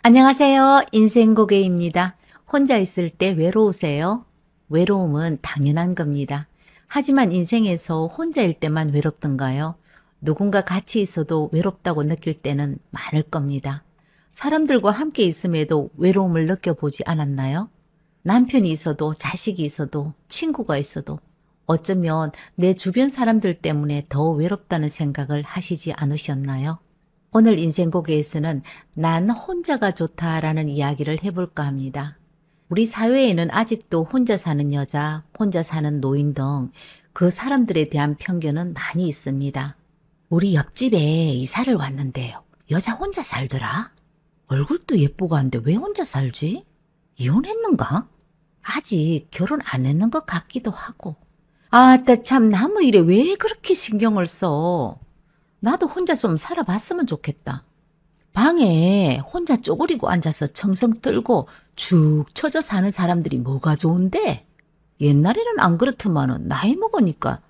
안녕하세요. 인생고개입니다. 혼자 있을 때 외로우세요? 외로움은 당연한 겁니다. 하지만 인생에서 혼자일 때만 외롭던가요? 누군가 같이 있어도 외롭다고 느낄 때는 많을 겁니다. 사람들과 함께 있음에도 외로움을 느껴보지 않았나요? 남편이 있어도 자식이 있어도 친구가 있어도 어쩌면 내 주변 사람들 때문에 더 외롭다는 생각을 하시지 않으셨나요? 오늘 인생고개에서는 난 혼자가 좋다라는 이야기를 해볼까 합니다. 우리 사회에는 아직도 혼자 사는 여자, 혼자 사는 노인 등 그 사람들에 대한 편견은 많이 있습니다. 우리 옆집에 이사를 왔는데요. 여자 혼자 살더라? 얼굴도 예쁘고 한데 왜 혼자 살지? 이혼했는가? 아직 결혼 안 했는 것 같기도 하고. 아따 참 나무 일에 왜 그렇게 신경을 써? 나도 혼자 좀 살아봤으면 좋겠다. 방에 혼자 쪼그리고 앉아서 청성 떨고 축 처져 사는 사람들이 뭐가 좋은데? 옛날에는 안 그렇더만은 나이 먹으니까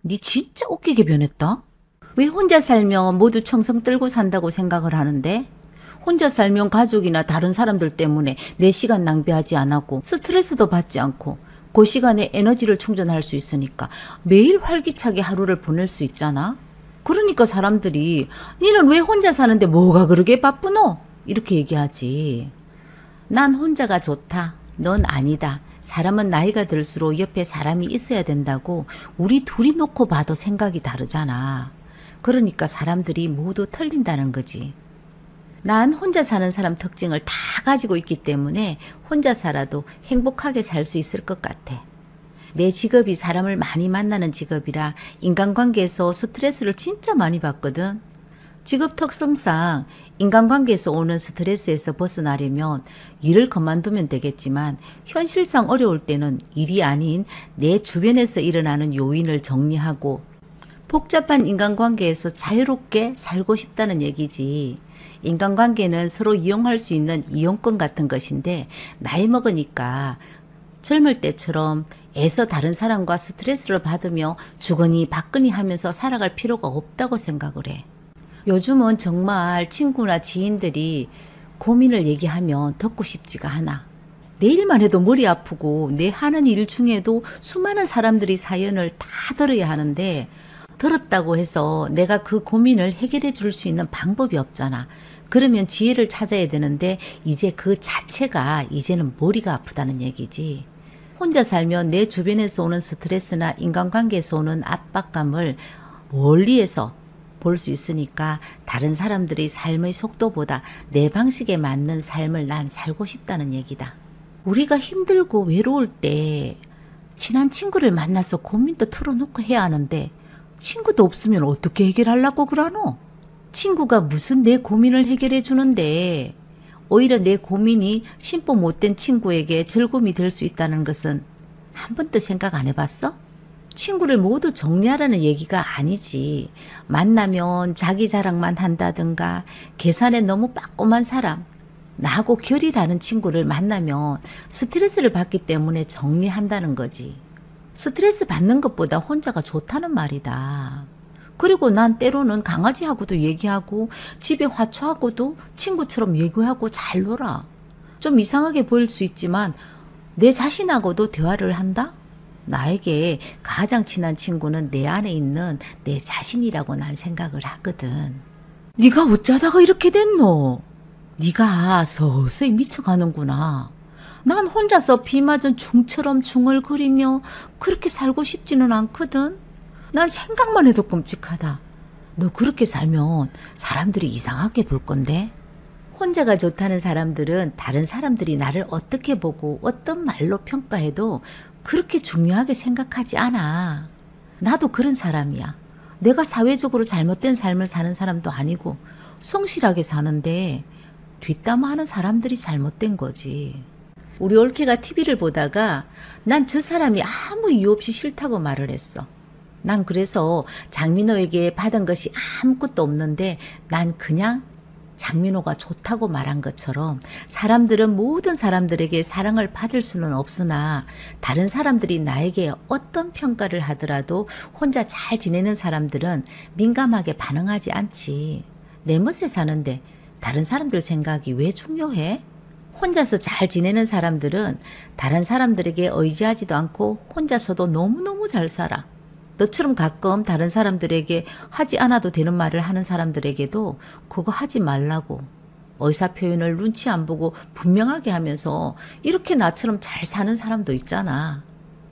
니 진짜 웃기게 변했다. 왜 혼자 살면 모두 청성 떨고 산다고 생각을 하는데? 혼자 살면 가족이나 다른 사람들 때문에 내 시간 낭비하지 않았고 스트레스도 받지 않고 그 시간에 에너지를 충전할 수 있으니까 매일 활기차게 하루를 보낼 수 있잖아. 그러니까 사람들이 니는 왜 혼자 사는데 뭐가 그러게 바쁘노? 이렇게 얘기하지. 난 혼자가 좋다. 넌 아니다. 사람은 나이가 들수록 옆에 사람이 있어야 된다고 우리 둘이 놓고 봐도 생각이 다르잖아. 그러니까 사람들이 모두 틀린다는 거지. 난 혼자 사는 사람 특징을 다 가지고 있기 때문에 혼자 살아도 행복하게 살 수 있을 것 같아. 내 직업이 사람을 많이 만나는 직업이라 인간관계에서 스트레스를 진짜 많이 받거든. 직업 특성상 인간관계에서 오는 스트레스에서 벗어나려면 일을 그만두면 되겠지만 현실상 어려울 때는 일이 아닌 내 주변에서 일어나는 요인을 정리하고 복잡한 인간관계에서 자유롭게 살고 싶다는 얘기지. 인간관계는 서로 이용할 수 있는 이용권 같은 것인데 나이 먹으니까 젊을 때처럼 애써 다른 사람과 스트레스를 받으며 주거니 받거니 하면서 살아갈 필요가 없다고 생각을 해. 요즘은 정말 친구나 지인들이 고민을 얘기하면 듣고 싶지가 않아. 내일만 해도 머리 아프고 내 하는 일 중에도 수많은 사람들이 사연을 다 들어야 하는데 들었다고 해서 내가 그 고민을 해결해 줄 수 있는 방법이 없잖아. 그러면 지혜를 찾아야 되는데 이제 그 자체가 이제는 머리가 아프다는 얘기지. 혼자 살면 내 주변에서 오는 스트레스나 인간관계에서 오는 압박감을 멀리에서 볼 수 있으니까 다른 사람들의 삶의 속도보다 내 방식에 맞는 삶을 난 살고 싶다는 얘기다. 우리가 힘들고 외로울 때 친한 친구를 만나서 고민도 털어놓고 해야 하는데 친구도 없으면 어떻게 해결하려고 그러노? 친구가 무슨 내 고민을 해결해 주는데 오히려 내 고민이 심보 못된 친구에게 즐거움이 될 수 있다는 것은 한 번도 생각 안 해봤어? 친구를 모두 정리하라는 얘기가 아니지. 만나면 자기 자랑만 한다든가 계산에 너무 빠꼼한 사람, 나하고 결이 다른 친구를 만나면 스트레스를 받기 때문에 정리한다는 거지. 스트레스 받는 것보다 혼자가 좋다는 말이다. 그리고 난 때로는 강아지하고도 얘기하고 집에 화초하고도 친구처럼 얘기하고 잘 놀아. 좀 이상하게 보일 수 있지만 내 자신하고도 대화를 한다? 나에게 가장 친한 친구는 내 안에 있는 내 자신이라고 난 생각을 하거든. 네가 어쩌다가 이렇게 됐노? 네가 서서히 미쳐가는구나. 난 혼자서 비 맞은 중처럼 중얼거리며 그렇게 살고 싶지는 않거든. 난 생각만 해도 끔찍하다. 너 그렇게 살면 사람들이 이상하게 볼 건데. 혼자가 좋다는 사람들은 다른 사람들이 나를 어떻게 보고 어떤 말로 평가해도 그렇게 중요하게 생각하지 않아. 나도 그런 사람이야. 내가 사회적으로 잘못된 삶을 사는 사람도 아니고 성실하게 사는데 뒷담화하는 사람들이 잘못된 거지. 우리 올케가 TV를 보다가 난 저 사람이 아무 이유 없이 싫다고 말을 했어. 난 그래서 장민호에게 받은 것이 아무것도 없는데 난 그냥 장민호가 좋다고 말한 것처럼 사람들은 모든 사람들에게 사랑을 받을 수는 없으나 다른 사람들이 나에게 어떤 평가를 하더라도 혼자 잘 지내는 사람들은 민감하게 반응하지 않지. 내 멋에 사는데 다른 사람들 생각이 왜 중요해? 혼자서 잘 지내는 사람들은 다른 사람들에게 의지하지도 않고 혼자서도 너무너무 잘 살아. 너처럼 가끔 다른 사람들에게 하지 않아도 되는 말을 하는 사람들에게도 그거 하지 말라고 의사 표현을 눈치 안 보고 분명하게 하면서 이렇게 나처럼 잘 사는 사람도 있잖아.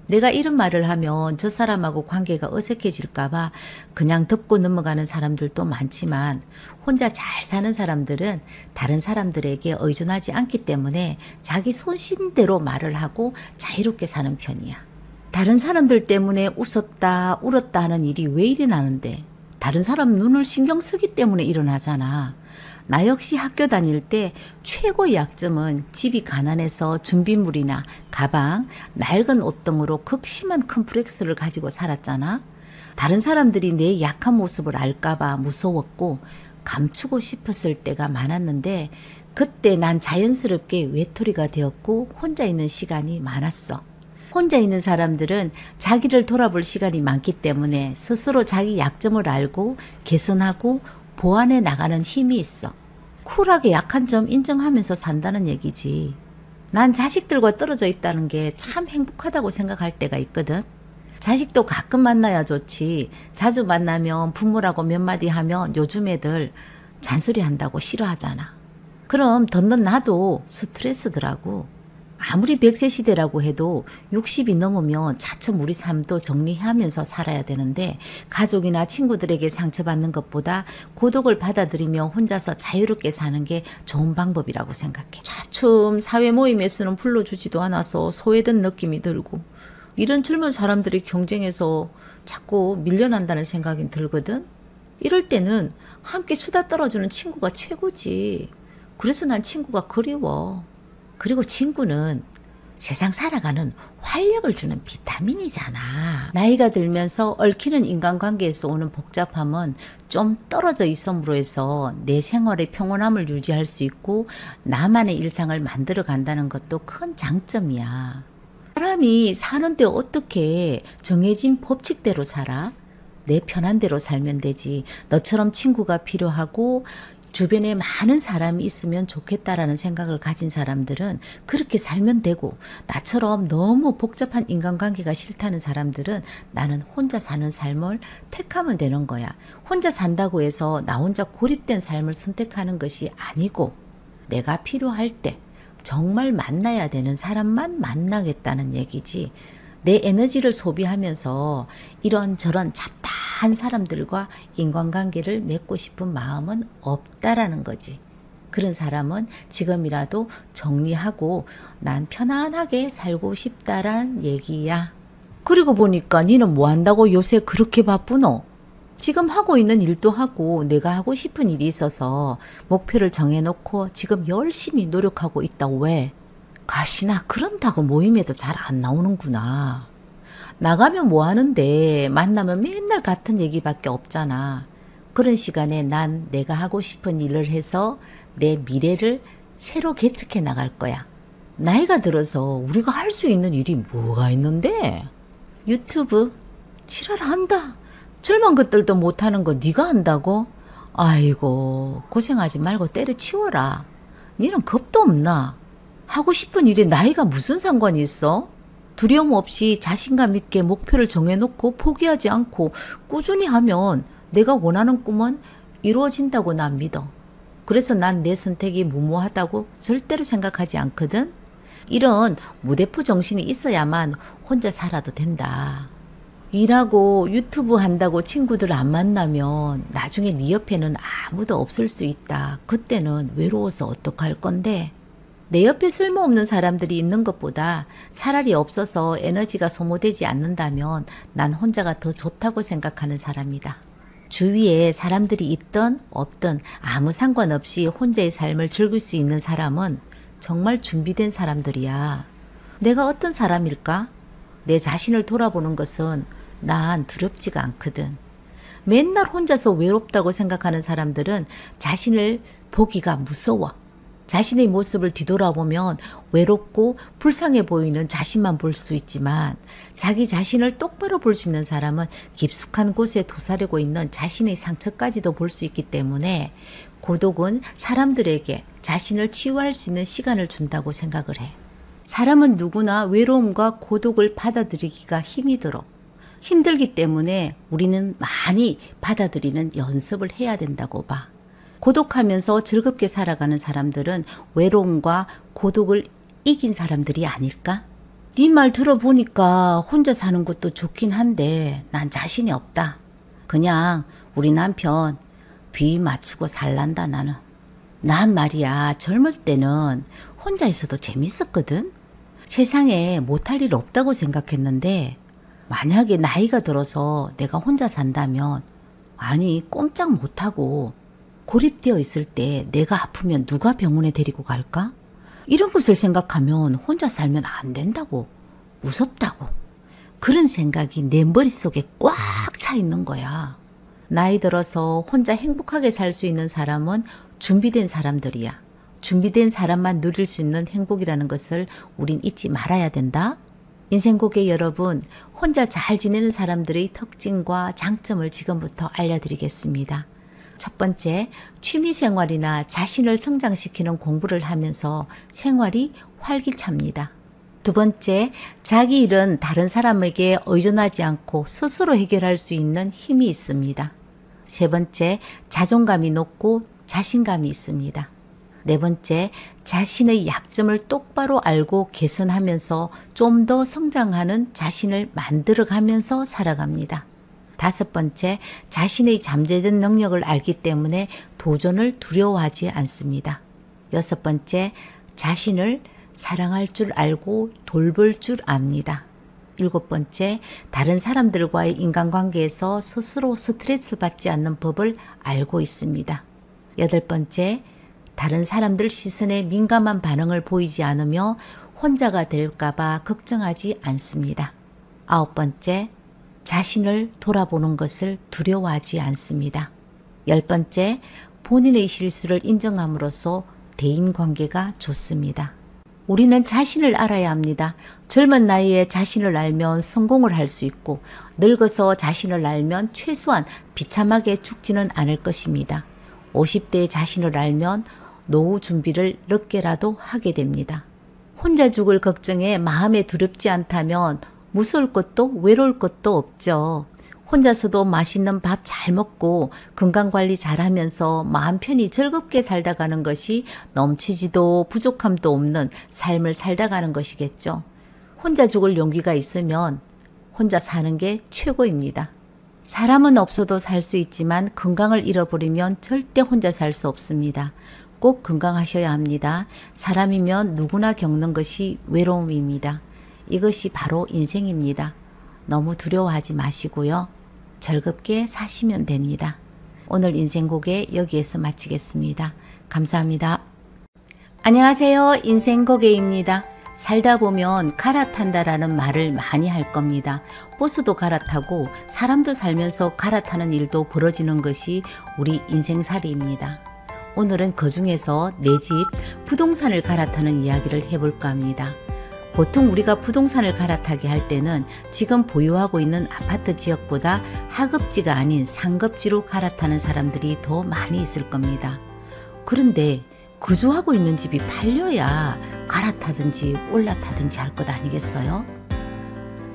내가 이런 말을 하면 저 사람하고 관계가 어색해질까 봐 그냥 덮고 넘어가는 사람들도 많지만 혼자 잘 사는 사람들은 다른 사람들에게 의존하지 않기 때문에 자기 손신대로 말을 하고 자유롭게 사는 편이야. 다른 사람들 때문에 웃었다 울었다 하는 일이 왜 일어나는데 다른 사람 눈을 신경 쓰기 때문에 일어나잖아. 나 역시 학교 다닐 때 최고의 약점은 집이 가난해서 준비물이나 가방, 낡은 옷 등으로 극심한 컴플렉스를 가지고 살았잖아. 다른 사람들이 내 약한 모습을 알까봐 무서웠고 감추고 싶었을 때가 많았는데 그때 난 자연스럽게 외톨이가 되었고 혼자 있는 시간이 많았어. 혼자 있는 사람들은 자기를 돌아볼 시간이 많기 때문에 스스로 자기 약점을 알고 개선하고 보완해 나가는 힘이 있어. 쿨하게 약한 점 인정하면서 산다는 얘기지. 난 자식들과 떨어져 있다는 게 참 행복하다고 생각할 때가 있거든. 자식도 가끔 만나야 좋지. 자주 만나면 부모라고 몇 마디 하면 요즘 애들 잔소리 한다고 싫어하잖아. 그럼 덧는 나도 스트레스더라고. 아무리 100세 시대라고 해도 60이 넘으면 차츰 우리 삶도 정리하면서 살아야 되는데 가족이나 친구들에게 상처받는 것보다 고독을 받아들이며 혼자서 자유롭게 사는 게 좋은 방법이라고 생각해. 차츰 사회 모임에서는 불러주지도 않아서 소외된 느낌이 들고 이런 젊은 사람들이 경쟁해서 자꾸 밀려난다는 생각이 들거든. 이럴 때는 함께 수다 떨어주는 친구가 최고지. 그래서 난 친구가 그리워. 그리고 친구는 세상 살아가는 활력을 주는 비타민이잖아. 나이가 들면서 얽히는 인간관계에서 오는 복잡함은 좀 떨어져 있음으로 해서 내 생활의 평온함을 유지할 수 있고 나만의 일상을 만들어 간다는 것도 큰 장점이야. 사람이 사는데 어떻게 정해진 법칙대로 살아? 내 편한 대로 살면 되지. 너처럼 친구가 필요하고 주변에 많은 사람이 있으면 좋겠다라는 생각을 가진 사람들은 그렇게 살면 되고 나처럼 너무 복잡한 인간관계가 싫다는 사람들은 나는 혼자 사는 삶을 택하면 되는 거야. 혼자 산다고 해서 나 혼자 고립된 삶을 선택하는 것이 아니고 내가 필요할 때 정말 만나야 되는 사람만 만나겠다는 얘기지. 내 에너지를 소비하면서 이런저런 잡다한 사람들과 인간관계를 맺고 싶은 마음은 없다라는 거지. 그런 사람은 지금이라도 정리하고 난 편안하게 살고 싶다라는 얘기야. 그리고 보니까 니는 뭐 한다고 요새 그렇게 바쁘노? 지금 하고 있는 일도 하고 내가 하고 싶은 일이 있어서 목표를 정해놓고 지금 열심히 노력하고 있다. 왜? 가시나 그런다고 모임에도 잘 안 나오는구나. 나가면 뭐 하는데 만나면 맨날 같은 얘기밖에 없잖아. 그런 시간에 난 내가 하고 싶은 일을 해서 내 미래를 새로 개척해 나갈 거야. 나이가 들어서 우리가 할 수 있는 일이 뭐가 있는데? 유튜브 지랄한다. 젊은 것들도 못하는 거 네가 한다고? 아이고 고생하지 말고 때려치워라. 니는 겁도 없나? 하고 싶은 일에 나이가 무슨 상관이 있어? 두려움 없이 자신감 있게 목표를 정해놓고 포기하지 않고 꾸준히 하면 내가 원하는 꿈은 이루어진다고 난 믿어. 그래서 난 내 선택이 무모하다고 절대로 생각하지 않거든. 이런 무대포 정신이 있어야만 혼자 살아도 된다. 일하고 유튜브 한다고 친구들 안 만나면 나중에 네 옆에는 아무도 없을 수 있다. 그때는 외로워서 어떡할 건데? 내 옆에 쓸모없는 사람들이 있는 것보다 차라리 없어서 에너지가 소모되지 않는다면 난 혼자가 더 좋다고 생각하는 사람이다. 주위에 사람들이 있든 없든 아무 상관없이 혼자의 삶을 즐길 수 있는 사람은 정말 준비된 사람들이야. 내가 어떤 사람일까? 내 자신을 돌아보는 것은 난 두렵지가 않거든. 맨날 혼자서 외롭다고 생각하는 사람들은 자신을 보기가 무서워. 자신의 모습을 뒤돌아보면 외롭고 불쌍해 보이는 자신만 볼 수 있지만 자기 자신을 똑바로 볼 수 있는 사람은 깊숙한 곳에 도사리고 있는 자신의 상처까지도 볼 수 있기 때문에 고독은 사람들에게 자신을 치유할 수 있는 시간을 준다고 생각을 해. 사람은 누구나 외로움과 고독을 받아들이기가 힘이 들어. 힘들기 때문에 우리는 많이 받아들이는 연습을 해야 된다고 봐. 고독하면서 즐겁게 살아가는 사람들은 외로움과 고독을 이긴 사람들이 아닐까? 네 말 들어보니까 혼자 사는 것도 좋긴 한데 난 자신이 없다. 그냥 우리 남편 귀 맞추고 살란다 나는. 난 말이야 젊을 때는 혼자 있어도 재밌었거든. 세상에 못할 일 없다고 생각했는데 만약에 나이가 들어서 내가 혼자 산다면 아니 꼼짝 못하고 고립되어 있을 때 내가 아프면 누가 병원에 데리고 갈까? 이런 것을 생각하면 혼자 살면 안 된다고, 무섭다고. 그런 생각이 내 머릿속에 꽉 차 있는 거야. 나이 들어서 혼자 행복하게 살 수 있는 사람은 준비된 사람들이야. 준비된 사람만 누릴 수 있는 행복이라는 것을 우린 잊지 말아야 된다. 인생고객 여러분, 혼자 잘 지내는 사람들의 특징과 장점을 지금부터 알려드리겠습니다. 첫 번째, 취미생활이나 자신을 성장시키는 공부를 하면서 생활이 활기찹니다. 두 번째, 자기 일은 다른 사람에게 의존하지 않고 스스로 해결할 수 있는 힘이 있습니다. 세 번째, 자존감이 높고 자신감이 있습니다. 네 번째, 자신의 약점을 똑바로 알고 개선하면서 좀 더 성장하는 자신을 만들어가면서 살아갑니다. 다섯 번째, 자신의 잠재된 능력을 알기 때문에 도전을 두려워하지 않습니다. 여섯 번째, 자신을 사랑할 줄 알고 돌볼 줄 압니다. 일곱 번째, 다른 사람들과의 인간관계에서 스스로 스트레스 받지 않는 법을 알고 있습니다. 여덟 번째, 다른 사람들 시선에 민감한 반응을 보이지 않으며 혼자가 될까봐 걱정하지 않습니다. 아홉 번째, 자신을 돌아보는 것을 두려워하지 않습니다. 열 번째, 본인의 실수를 인정함으로써 대인관계가 좋습니다. 우리는 자신을 알아야 합니다. 젊은 나이에 자신을 알면 성공을 할 수 있고 늙어서 자신을 알면 최소한 비참하게 죽지는 않을 것입니다. 50대의 자신을 알면 노후 준비를 늦게라도 하게 됩니다. 혼자 죽을 걱정에 마음에 두렵지 않다면 무서울 것도 외로울 것도 없죠. 혼자서도 맛있는 밥 잘 먹고 건강관리 잘하면서 마음 편히 즐겁게 살다 가는 것이 넘치지도 부족함도 없는 삶을 살다 가는 것이겠죠. 혼자 죽을 용기가 있으면 혼자 사는 게 최고입니다. 사람은 없어도 살 수 있지만 건강을 잃어버리면 절대 혼자 살 수 없습니다. 꼭 건강하셔야 합니다. 사람이면 누구나 겪는 것이 외로움입니다. 이것이 바로 인생입니다. 너무 두려워하지 마시고요. 즐겁게 사시면 됩니다. 오늘 인생고개 여기에서 마치겠습니다. 감사합니다. 안녕하세요. 인생고개입니다. 살다 보면 갈아탄다라는 말을 많이 할 겁니다. 버스도 갈아타고 사람도 살면서 갈아타는 일도 벌어지는 것이 우리 인생살이입니다. 오늘은 그중에서 내 집, 부동산을 갈아타는 이야기를 해볼까 합니다. 보통 우리가 부동산을 갈아타게 할 때는 지금 보유하고 있는 아파트 지역보다 하급지가 아닌 상급지로 갈아타는 사람들이 더 많이 있을 겁니다. 그런데 거주하고 있는 집이 팔려야 갈아타든지 올라타든지 할 것 아니겠어요?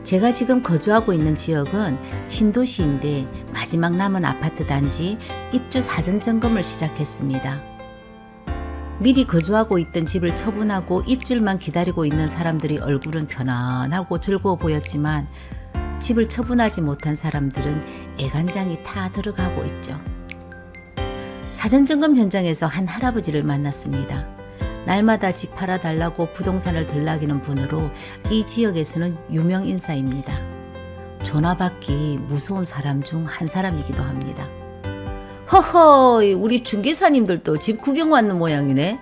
제가 지금 거주하고 있는 지역은 신도시인데 마지막 남은 아파트 단지 입주 사전 점검을 시작했습니다. 미리 거주하고 있던 집을 처분하고 입주만 기다리고 있는 사람들의 얼굴은 편안하고 즐거워 보였지만 집을 처분하지 못한 사람들은 애간장이 타 들어가고 있죠. 사전점검 현장에서 한 할아버지를 만났습니다. 날마다 집 팔아달라고 부동산을 들락이는 분으로 이 지역에서는 유명 인사입니다. 전화 받기 무서운 사람 중 한 사람이기도 합니다. 허허, 우리 중개사님들도 집 구경 왔는 모양이네.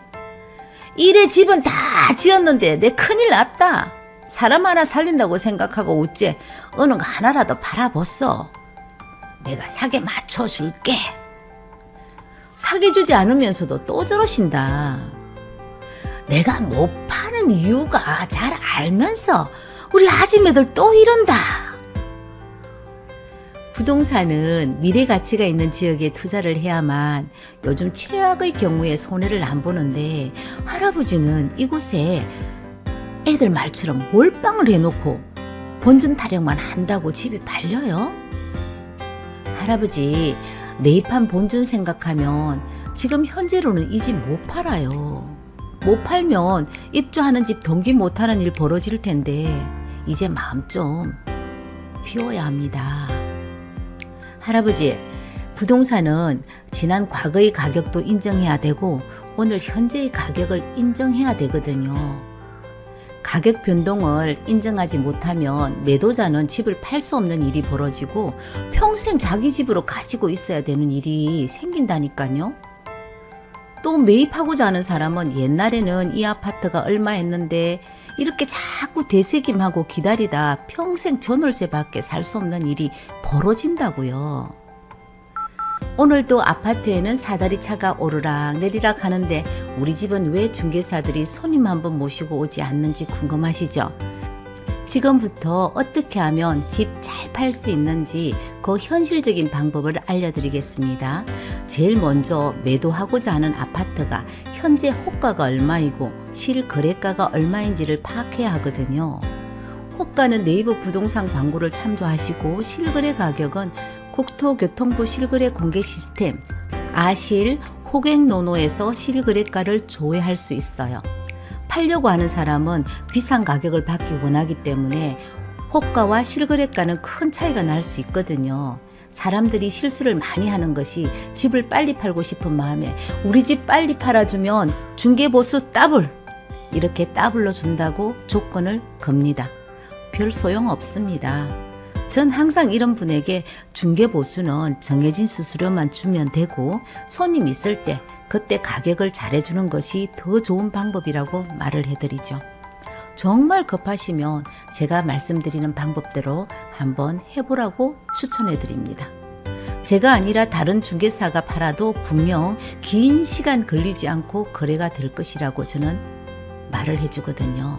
이래 집은 다 지었는데 내 큰일 났다. 사람 하나 살린다고 생각하고 어째 어느 거 하나라도 팔아보소. 내가 사게 맞춰줄게. 사게 주지 않으면서도 또 저러신다. 내가 못 파는 이유가 잘 알면서 우리 아줌매들 또 이런다. 부동산은 미래 가치가 있는 지역에 투자를 해야만 요즘 최악의 경우에 손해를 안 보는데 할아버지는 이곳에 애들 말처럼 몰빵을 해놓고 본전 타령만 한다고 집이 팔려요? 할아버지 매입한 본전 생각하면 지금 현재로는 이 집 못 팔아요. 못 팔면 입주하는 집 동기 못하는 일 벌어질 텐데 이제 마음 좀 비워야 합니다. 할아버지, 부동산은 지난 과거의 가격도 인정해야 되고 오늘 현재의 가격을 인정해야 되거든요. 가격 변동을 인정하지 못하면 매도자는 집을 팔 수 없는 일이 벌어지고 평생 자기 집으로 가지고 있어야 되는 일이 생긴다니까요. 또 매입하고자 하는 사람은 옛날에는 이 아파트가 얼마 했는데 이렇게 자꾸 되새김하고 기다리다 평생 전월세밖에 살 수 없는 일이 벌어진다고요. 오늘도 아파트에는 사다리 차가 오르락 내리락 하는데 우리 집은 왜 중개사들이 손님 한 번 모시고 오지 않는지 궁금하시죠? 지금부터 어떻게 하면 집 잘 팔 수 있는지 그 현실적인 방법을 알려드리겠습니다. 제일 먼저 매도하고자 하는 아파트가 현재 호가가 얼마이고 실거래가가 얼마인지를 파악해야 하거든요. 호가는 네이버 부동산 광고를 참조하시고 실거래 가격은 국토교통부 실거래 공개 시스템 아실 호갱노노에서 실거래가를 조회할 수 있어요. 팔려고 하는 사람은 비싼 가격을 받기 원하기 때문에 호가와 실거래가는 큰 차이가 날 수 있거든요. 사람들이 실수를 많이 하는 것이 집을 빨리 팔고 싶은 마음에 우리 집 빨리 팔아주면 중개보수 더블 이렇게 더블로 준다고 조건을 겁니다. 별 소용 없습니다. 전 항상 이런 분에게 중개보수는 정해진 수수료만 주면 되고 손님 있을 때 그때 가격을 잘해주는 것이 더 좋은 방법이라고 말을 해드리죠. 정말 급하시면 제가 말씀드리는 방법대로 한번 해보라고 추천해드립니다. 제가 아니라 다른 중개사가 팔아도 분명 긴 시간 걸리지 않고 거래가 될 것이라고 저는 말을 해주거든요.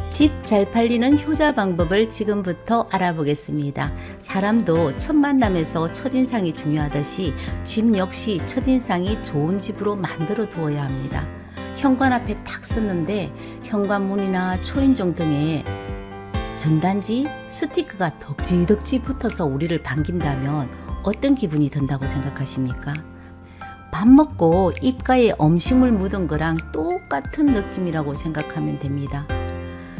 집 잘 팔리는 효자 방법을 지금부터 알아보겠습니다. 사람도 첫 만남에서 첫인상이 중요하듯이 집 역시 첫인상이 좋은 집으로 만들어 두어야 합니다. 현관 앞에 딱 섰는데 현관문이나 초인종 등에 전단지 스티커가 덕지덕지 붙어서 우리를 반긴다면 어떤 기분이 든다고 생각하십니까? 밥 먹고 입가에 음식물 묻은 거랑 똑같은 느낌이라고 생각하면 됩니다.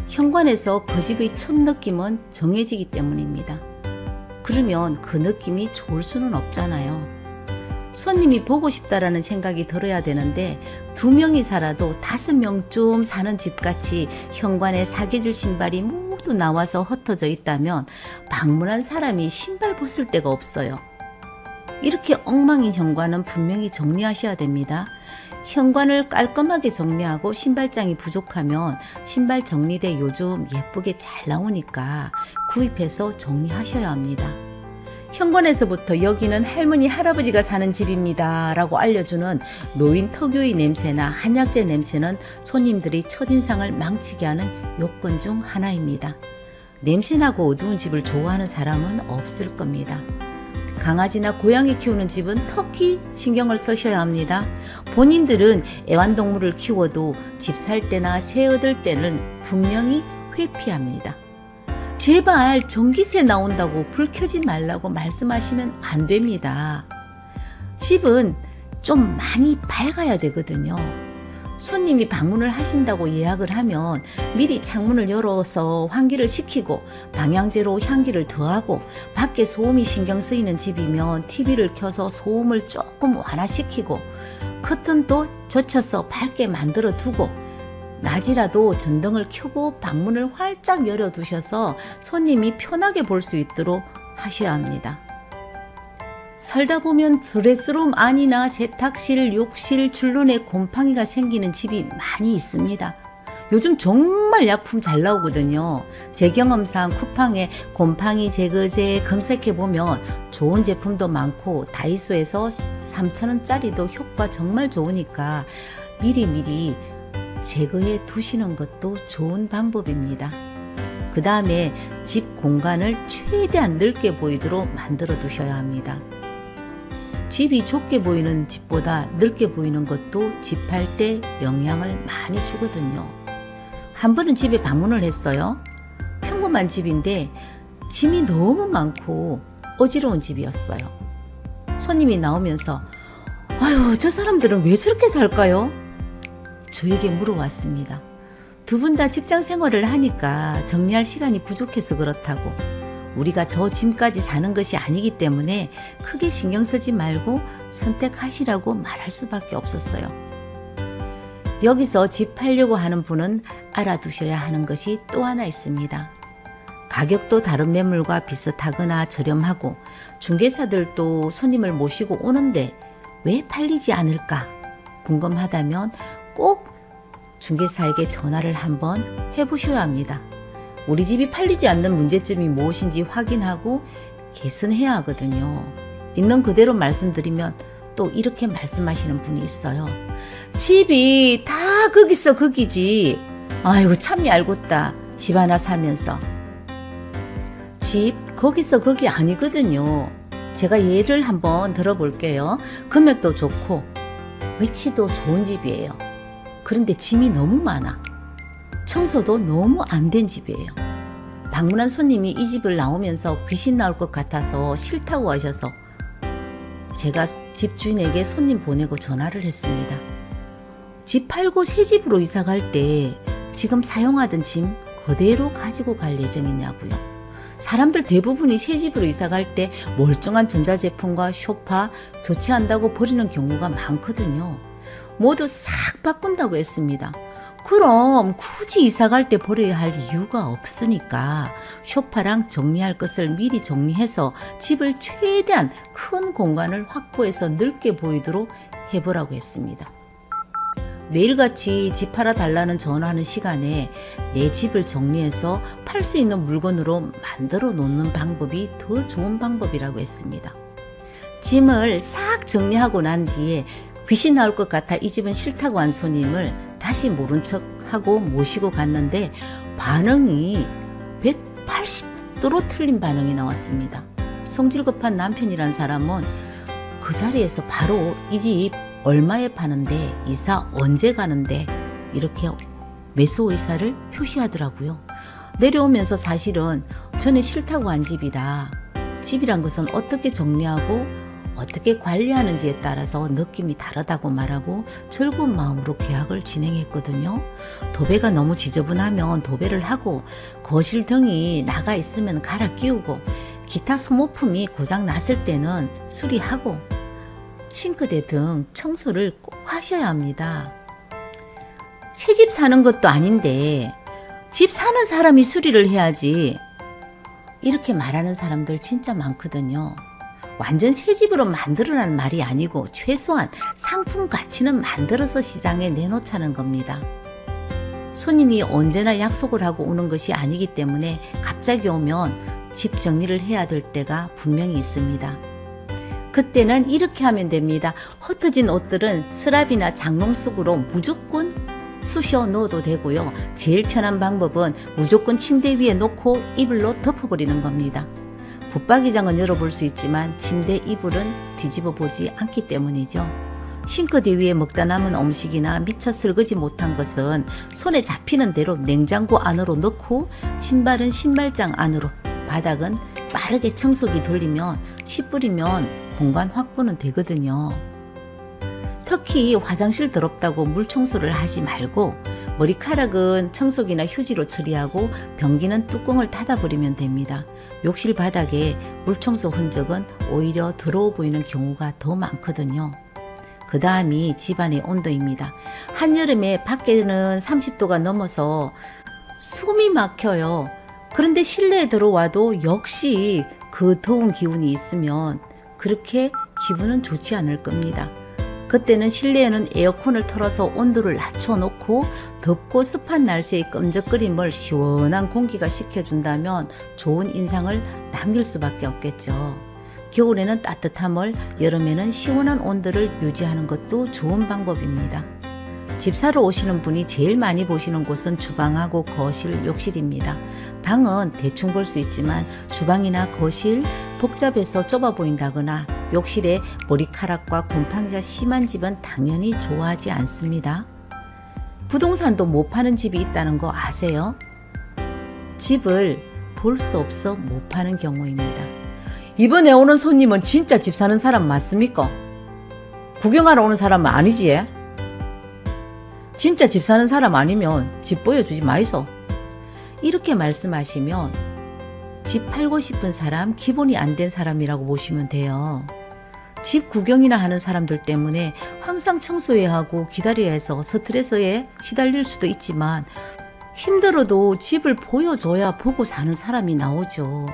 현관에서 그 집의 첫 느낌은 정해지기 때문입니다. 그러면 그 느낌이 좋을 수는 없잖아요. 손님이 보고 싶다라는 생각이 들어야 되는데 2명이 살아도 5명쯤 사는 집같이 현관에 사계절 신발이 모두 나와서 흩어져 있다면 방문한 사람이 신발 벗을 데가 없어요. 이렇게 엉망인 현관은 분명히 정리하셔야 됩니다. 현관을 깔끔하게 정리하고 신발장이 부족하면 신발 정리대 요즘 예쁘게 잘 나오니까 구입해서 정리하셔야 합니다. 현관에서부터 여기는 할머니 할아버지가 사는 집입니다 라고 알려주는 노인 특유의 냄새나 한약재 냄새는 손님들이 첫인상을 망치게 하는 요건 중 하나입니다. 냄새나고 어두운 집을 좋아하는 사람은 없을 겁니다. 강아지나 고양이 키우는 집은 특히 신경을 쓰셔야 합니다. 본인들은 애완동물을 키워도 집 살 때나 새 얻을 때는 분명히 회피합니다. 제발 전기세 나온다고 불 켜지 말라고 말씀하시면 안 됩니다. 집은 좀 많이 밝아야 되거든요. 손님이 방문을 하신다고 예약을 하면 미리 창문을 열어서 환기를 시키고 방향제로 향기를 더하고 밖에 소음이 신경 쓰이는 집이면 TV를 켜서 소음을 조금 완화시키고 커튼도 젖혀서 밝게 만들어 두고 낮이라도 전등을 켜고 방문을 활짝 열어두셔서 손님이 편하게 볼 수 있도록 하셔야 합니다. 살다 보면 드레스룸 안이나 세탁실, 욕실, 줄눈에 곰팡이가 생기는 집이 많이 있습니다. 요즘 정말 약품 잘 나오거든요. 제 경험상 쿠팡에 곰팡이 제거제 검색해보면 좋은 제품도 많고 다이소에서 3,000원짜리도 효과 정말 좋으니까 미리미리 제거해 두시는 것도 좋은 방법입니다. 그 다음에 집 공간을 최대한 넓게 보이도록 만들어 두셔야 합니다. 집이 좁게 보이는 집보다 넓게 보이는 것도 집할 때 영향을 많이 주거든요. 한 번은 집에 방문을 했어요. 평범한 집인데 짐이 너무 많고 어지러운 집이었어요. 손님이 나오면서 아유, 저 사람들은 왜 저렇게 살까요? 저에게 물어왔습니다. 두 분 다 직장 생활을 하니까 정리할 시간이 부족해서 그렇다고, 우리가 저 짐까지 사는 것이 아니기 때문에 크게 신경 쓰지 말고 선택하시라고 말할 수밖에 없었어요. 여기서 집 팔려고 하는 분은 알아두셔야 하는 것이 또 하나 있습니다. 가격도 다른 매물과 비슷하거나 저렴하고 중개사들도 손님을 모시고 오는데 왜 팔리지 않을까 궁금하다면 꼭 중개사에게 전화를 한번 해보셔야 합니다. 우리 집이 팔리지 않는 문제점이 무엇인지 확인하고 개선해야 하거든요. 있는 그대로 말씀드리면 또 이렇게 말씀하시는 분이 있어요. 집이 다 거기서 거기지. 아이고 참 얄궂다. 집 하나 살면서. 집 거기서 거기 아니거든요. 제가 예를 한번 들어볼게요. 금액도 좋고 위치도 좋은 집이에요. 그런데 짐이 너무 많아. 청소도 너무 안 된 집이에요. 방문한 손님이 이 집을 나오면서 귀신 나올 것 같아서 싫다고 하셔서 제가 집주인에게 손님 보내고 전화를 했습니다. 집 팔고 새 집으로 이사 갈 때 지금 사용하던 짐 그대로 가지고 갈 예정이냐고요. 사람들 대부분이 새 집으로 이사 갈 때 멀쩡한 전자제품과 소파 교체한다고 버리는 경우가 많거든요. 모두 싹 바꾼다고 했습니다. 그럼 굳이 이사 갈 때 버려야 할 이유가 없으니까 소파랑 정리할 것을 미리 정리해서 집을 최대한 큰 공간을 확보해서 넓게 보이도록 해보라고 했습니다. 매일같이 집 팔아 달라는 전화하는 시간에 내 집을 정리해서 팔 수 있는 물건으로 만들어 놓는 방법이 더 좋은 방법이라고 했습니다. 짐을 싹 정리하고 난 뒤에 귀신 나올 것 같아 이 집은 싫다고 한 손님을 다시 모른 척하고 모시고 갔는데 반응이 180도로 틀린 반응이 나왔습니다. 성질 급한 남편이란 사람은 그 자리에서 바로 이 집 얼마에 파는데, 이사 언제 가는데 이렇게 매수 의사를 표시하더라고요. 내려오면서 사실은 전에 싫다고 한 집이다. 집이란 것은 어떻게 정리하고 어떻게 관리하는지에 따라서 느낌이 다르다고 말하고 즐거운 마음으로 계약을 진행했거든요. 도배가 너무 지저분하면 도배를 하고 거실 등이 나가 있으면 갈아 끼우고 기타 소모품이 고장 났을 때는 수리하고 싱크대 등 청소를 꼭 하셔야 합니다. 새 집 사는 것도 아닌데 집 사는 사람이 수리를 해야지, 이렇게 말하는 사람들 진짜 많거든요. 완전 새 집으로 만들어라는 말이 아니고 최소한 상품 가치는 만들어서 시장에 내놓자는 겁니다. 손님이 언제나 약속을 하고 오는 것이 아니기 때문에 갑자기 오면 집 정리를 해야 될 때가 분명히 있습니다. 그때는 이렇게 하면 됩니다. 흩어진 옷들은 서랍이나 장롱 속으로 무조건 쑤셔 넣어도 되고요. 제일 편한 방법은 무조건 침대 위에 놓고 이불로 덮어버리는 겁니다. 붙박이장은 열어볼 수 있지만 침대 이불은 뒤집어 보지 않기 때문이죠. 싱크대 위에 먹다 남은 음식이나 미처 설거지 못한 것은 손에 잡히는 대로 냉장고 안으로 넣고 신발은 신발장 안으로, 바닥은 빠르게 청소기 돌리면 시 뿌리면 공간 확보는 되거든요. 특히 화장실 더럽다고 물 청소를 하지 말고 머리카락은 청소기나 휴지로 처리하고 변기는 뚜껑을 닫아버리면 됩니다. 욕실 바닥에 물 청소 흔적은 오히려 더러워 보이는 경우가 더 많거든요. 그 다음이 집안의 온도입니다. 한여름에 밖에는 30도가 넘어서 숨이 막혀요. 그런데 실내에 들어와도 역시 그 더운 기운이 있으면 그렇게 기분은 좋지 않을 겁니다. 그때는 실내에는 에어컨을 틀어서 온도를 낮춰놓고 덥고 습한 날씨의 끈적거림을 시원한 공기가 식혀준다면 좋은 인상을 남길 수밖에 없겠죠. 겨울에는 따뜻함을, 여름에는 시원한 온도를 유지하는 것도 좋은 방법입니다. 집 사러 오시는 분이 제일 많이 보시는 곳은 주방하고 거실, 욕실입니다. 방은 대충 볼 수 있지만 주방이나 거실 복잡해서 좁아 보인다거나 욕실에 머리카락과 곰팡이가 심한 집은 당연히 좋아하지 않습니다. 부동산도 못 파는 집이 있다는 거 아세요? 집을 볼 수 없어 못 파는 경우입니다. 이번에 오는 손님은 진짜 집 사는 사람 맞습니까? 구경하러 오는 사람은 아니지? 진짜 집 사는 사람 아니면 집 보여주지 마이소. 이렇게 말씀하시면 집 팔고 싶은 사람, 기본이 안 된 사람이라고 보시면 돼요. 집 구경이나 하는 사람들 때문에 항상 청소해야 하고 기다려야 해서 스트레스에 시달릴 수도 있지만 힘들어도 집을 보여줘야 보고 사는 사람이 나오죠.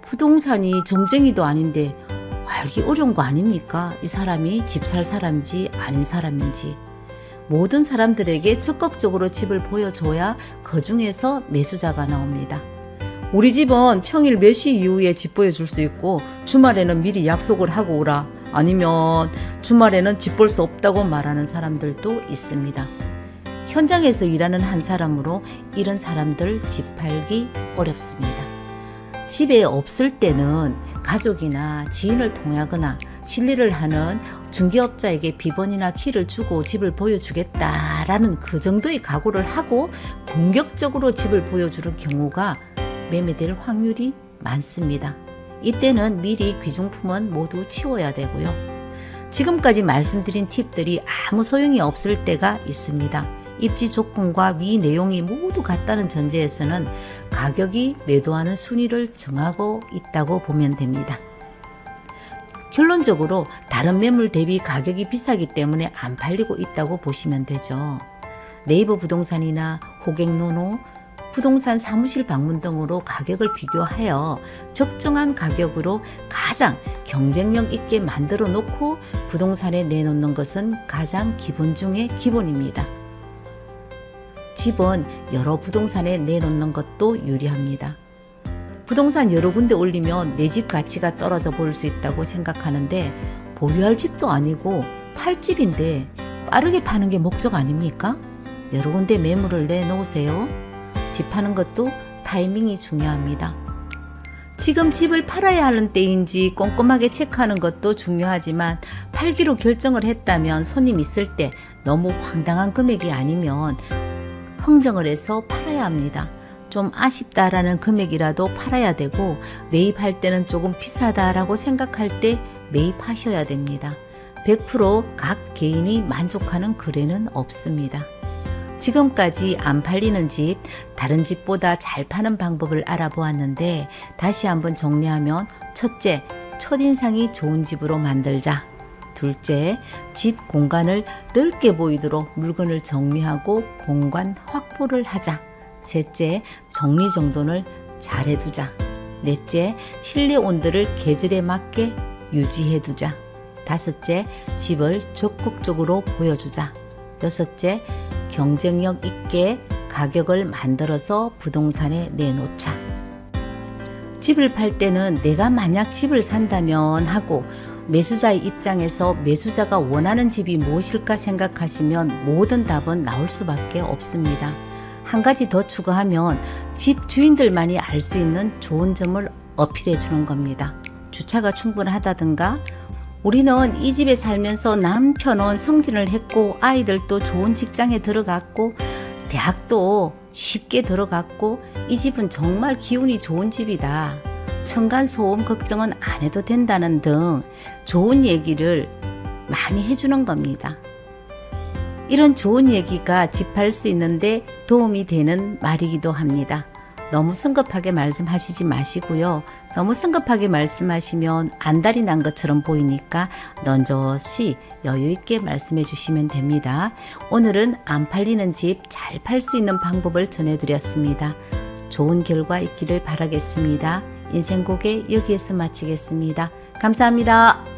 부동산이 점쟁이도 아닌데 알기 어려운 거 아닙니까? 이 사람이 집 살 사람인지 아닌 사람인지. 모든 사람들에게 적극적으로 집을 보여줘야 그 중에서 매수자가 나옵니다. 우리 집은 평일 몇 시 이후에 집 보여줄 수 있고 주말에는 미리 약속을 하고 오라, 아니면 주말에는 집 볼 수 없다고 말하는 사람들도 있습니다. 현장에서 일하는 한 사람으로 이런 사람들 집 팔기 어렵습니다. 집에 없을 때는 가족이나 지인을 통하거나 실리를 하는 중개업자에게 비번이나 키를 주고 집을 보여주겠다라는 그 정도의 각오를 하고 공격적으로 집을 보여주는 경우가 매매될 확률이 많습니다. 이때는 미리 귀중품은 모두 치워야 되고요. 지금까지 말씀드린 팁들이 아무 소용이 없을 때가 있습니다. 입지 조건과 위 내용이 모두 같다는 전제에서는 가격이 매도하는 순위를 정하고 있다고 보면 됩니다. 결론적으로 다른 매물 대비 가격이 비싸기 때문에 안 팔리고 있다고 보시면 되죠. 네이버 부동산이나 고객노노, 부동산 사무실 방문 등으로 가격을 비교하여 적정한 가격으로 가장 경쟁력 있게 만들어 놓고 부동산에 내놓는 것은 가장 기본 중의 기본입니다. 집은 여러 부동산에 내놓는 것도 유리합니다. 부동산 여러 군데 올리면 내 집 가치가 떨어져 보일 수 있다고 생각하는데 보유할 집도 아니고 팔 집인데 빠르게 파는 게 목적 아닙니까? 여러 군데 매물을 내놓으세요. 집 파는 것도 타이밍이 중요합니다. 지금 집을 팔아야 하는 때인지 꼼꼼하게 체크하는 것도 중요하지만 팔기로 결정을 했다면 손님 있을 때 너무 황당한 금액이 아니면 흥정을 해서 팔아야 합니다. 좀 아쉽다라는 금액이라도 팔아야 되고 매입할 때는 조금 비싸다라고 생각할 때 매입하셔야 됩니다. 100% 개인이 만족하는 거래는 없습니다. 지금까지 안 팔리는 집, 다른 집보다 잘 파는 방법을 알아보았는데 다시 한번 정리하면 첫째, 첫인상이 좋은 집으로 만들자. 둘째, 집 공간을 넓게 보이도록 물건을 정리하고 공간 확보를 하자. 셋째, 정리정돈을 잘 해두자. 넷째, 실내 온도를 계절에 맞게 유지해두자. 다섯째, 집을 적극적으로 보여주자. 여섯째, 경쟁력 있게 가격을 만들어서 부동산에 내놓자. 집을 팔 때는 내가 만약 집을 산다면 하고 매수자의 입장에서 매수자가 원하는 집이 무엇일까 생각하시면 모든 답은 나올 수밖에 없습니다. 한 가지 더 추가하면 집 주인들만이 알 수 있는 좋은 점을 어필해 주는 겁니다. 주차가 충분하다든가, 우리는 이 집에 살면서 남편은 승진을 했고 아이들도 좋은 직장에 들어갔고 대학도 쉽게 들어갔고 이 집은 정말 기운이 좋은 집이다. 층간소음 걱정은 안 해도 된다는 등 좋은 얘기를 많이 해주는 겁니다. 이런 좋은 얘기가 집 팔 수 있는데 도움이 되는 말이기도 합니다. 너무 성급하게 말씀하시지 마시고요. 너무 성급하게 말씀하시면 안달이 난 것처럼 보이니까 넌저시 여유 있게 말씀해 주시면 됩니다. 오늘은 안 팔리는 집 잘 팔 수 있는 방법을 전해드렸습니다. 좋은 결과 있기를 바라겠습니다. 인생고개 여기에서 마치겠습니다. 감사합니다.